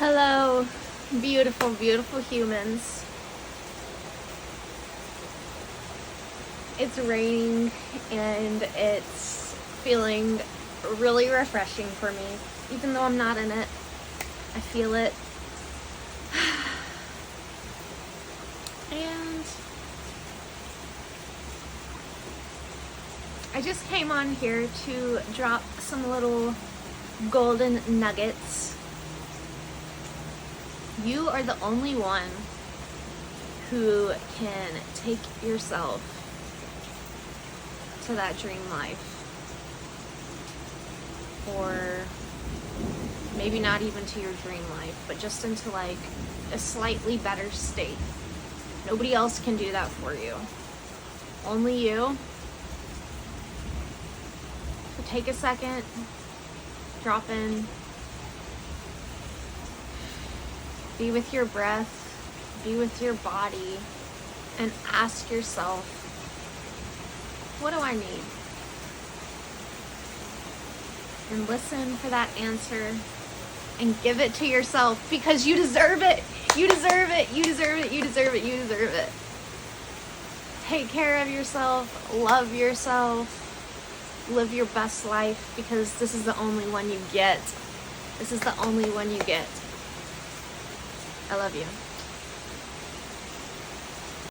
Hello, beautiful, beautiful humans. It's raining and it's feeling really refreshing for me. Even though I'm not in it, I feel it. And I just came on here to drop some little golden nuggets. You are the only one who can take yourself to that dream life. Or maybe not even to your dream life, but just into like a slightly better state. Nobody else can do that for you. Only you. So take a second, drop in, be with your breath, be with your body, and ask yourself, what do I need? And listen for that answer and give it to yourself, because you deserve it. You deserve it. You deserve it. You deserve it. You deserve it. Take care of yourself. Love yourself. Live your best life, because this is the only one you get. This is the only one you get. I love you.